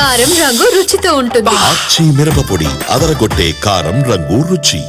కారం రంగు రుచితో ఉంటుంది. ఆచి మిరపపొడి అదరగొట్టే కారం రంగు రుచి.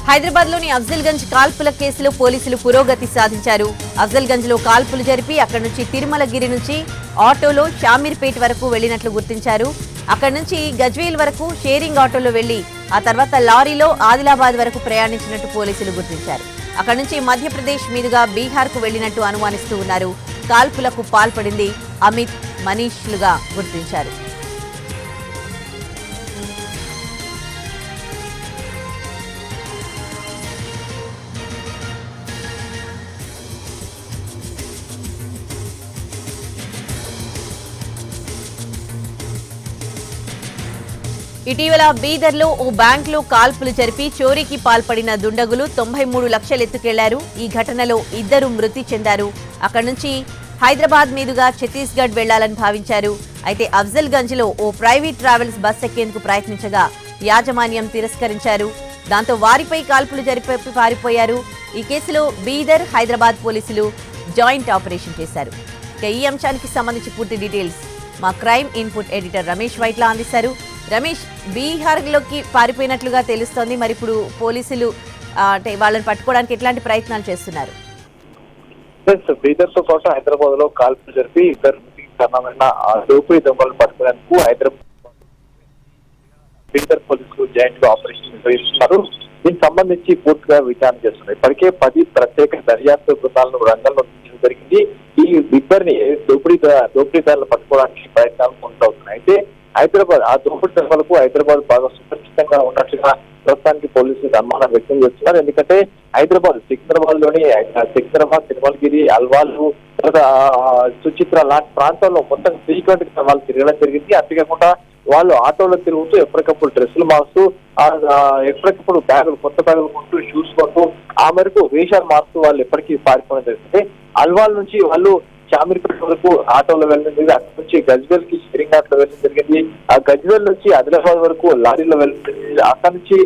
హైదరాబాద్ లోని అఫ్జల్గంజ్ కాల్పుల కేసులో పోలీసులు పురోగతి సాధించారు. అఫ్జల్గంజ్ లో కాల్పులు జరిపి అక్కడి నుంచి తిరుమలగిరి నుంచి ఆటోలో షామీర్పేట్ వరకు వెళ్లినట్లు గుర్తించారు. అక్కడి నుంచి గజ్వేల్ వరకు షేరింగ్ ఆటోలో వెళ్లి ఆ తర్వాత లారీలో ఆదిలాబాద్ వరకు ప్రయాణించినట్టు పోలీసులు గుర్తించారు. అక్కడి నుంచి మధ్యప్రదేశ్ మీదుగా బీహార్ కు వెళ్లినట్టు అనుమానిస్తూ ఉన్నారు. కాల్పులకు పాల్పడింది అమిత్, మనీష్లుగా గుర్తించారు. ఇటీవల బీదర్లో ఓ బ్యాంకులో కాల్పులు జరిపి చోరీకి పాల్పడిన దుండగులు 93 లక్షలు ఎత్తుకెళ్లారు. ఈ ఘటనలో 2 మృతి చెందారు. అక్కడి నుంచి హైదరాబాద్ మీదుగా ఛత్తీస్గఢ్ వెళ్లాలని భావించారు. అయితే అఫ్జల్గంజ్ లో ఓ ప్రైవేట్ ట్రావెల్స్ బస్ ఎక్కేందుకు ప్రయత్నించగా యాజమాన్యం తిరస్కరించారు. దాంతో వారిపై కాల్పులు జరిపి పారిపోయారు. ఈ కేసులో బీదర్, హైదరాబాద్ పోలీసులు జాయింట్ ఆపరేషన్ చేశారు. ఈ అంశానికి సంబంధించి పూర్తి డీటెయిల్స్ మా crime input editor Ramesh Vaitla అందిస్తారు. రమేష్, బీహార్ లోకి పారిపోయినట్లుగా తెలుస్తోంది. మరి ఇప్పుడు పోలీసులు వాళ్ళని పట్టుకోవడానికి ఎట్లాంటి ప్రయత్నాలు చేస్తున్నారు? బీదర్ తో పాటు హైదరాబాద్ లో కాల్పులు జరిపి 2 మృతికి కారణమైన దోపిడీ దొంగలను పట్టుకోవడానికి హైదరాబాద్ బీదర్ పోలీసులు జాయింట్ గా ఆపరేషన్ నిర్వహిస్తున్నారు. దీనికి సంబంధించి పూర్తిగా విచారణ చేస్తున్నారు. ఇప్పటికే 10 ప్రత్యేక దర్యాప్తు బృందాలను రంగంలో దించడం జరిగింది. ఈ ఇద్దరిని దోపిడీదారులు పట్టుకోవడానికి ప్రయత్నాలు కొనసాగుతున్నాయి. అయితే హైదరాబాద్ ఆ దోపిడీ దొంగలకు హైదరాబాద్ బాగా సురక్షితంగా ఉన్నట్లుగా ప్రస్తుతానికి పోలీసులు అనుమానం వ్యక్తం చేస్తున్నారు. ఎందుకంటే సికింద్రాబాద్ లోని సికింద్రాబాద్, తిరుమలగిరి, అల్వాలు, తర్వాత సుచిత్ర లాంటి ప్రాంతాల్లో మొత్తం ఫ్రీక్వెంట్ గా వాళ్ళు తిరగడం జరిగింది. అంతేకాకుండా వాళ్ళు ఆటోలో తిరుగుతూ ఎప్పటికప్పుడు డ్రెస్సులు మారుస్తూ ఎప్పటికప్పుడు కొత్త బ్యాగులు కొంటూ, షూస్ కొంటూ ఆ మేరకు వేషాలు మారుతూ వాళ్ళు ఎప్పటికీ పారిపోవడం జరిగింది. అల్వాల్ నుంచి వాళ్ళు షామీర్పేట వరకు ఆటోలో వెళ్ళడం జరిగింది. అక్కడి నుంచి గజ్వేల్ కి షేరింగ్ ఆటోలో వెళ్ళడం జరిగింది. ఆ గజ్వేల్ నుంచి ఆదిలాబాద్ వరకు లారీలో వెళ్ళడం జరిగింది. అక్కడి నుంచి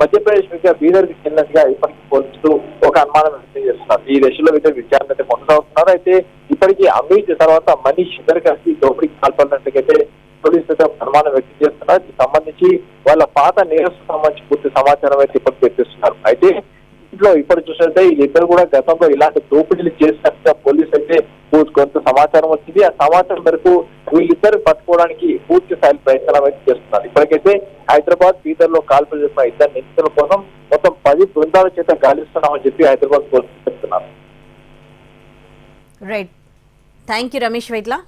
మధ్యప్రదేశ్ మీద బీదర్ కి వెళ్ళినట్టుగా ఇప్పటికీ పోలీసులు ఒక అనుమానం వ్యక్తం చేస్తున్నారు. ఈ దశలో అయితే విచారణ అయితే కొనసాగుతున్నారు. అయితే ఇప్పటికీ అమిత్ తర్వాత మనీష్ ఇద్దరు కలిసి దోపిడీకి పాల్పడినట్టుగైతే పోలీసులు అయితే అనుమానం వ్యక్తం చేస్తున్నారు. దీనికి సంబంధించి వాళ్ళ పాత నేరస్తులకు సంబంధించి పూర్తి సమాచారం అయితే ఇప్పటికి తెప్పిస్తున్నారు. అయితే ఇంట్లో ఇప్పుడు చూసినట్టే వీళ్ళిద్దరు కూడా గతంలో ఇలాంటి దోపిడీలు చేసినట్టుగా పోలీసు అయితే కొంత సమాచారం వచ్చింది. ఆ సమాచారం మేరకు వీళ్ళిద్దరు పట్టుకోవడానికి పూర్తి స్థాయి ప్రయత్నాలు అయితే చేస్తున్నారు. ఇప్పటికైతే హైదరాబాద్, బీదర్ లో కాల్పులు చెప్పిన 2 నిందితుల కోసం మొత్తం 10 బృందాల చేత గాలిస్తున్నామని చెప్పి హైదరాబాద్ పోలీసులు చెప్తున్నారు. Right, thank you Ramesh Vaitla.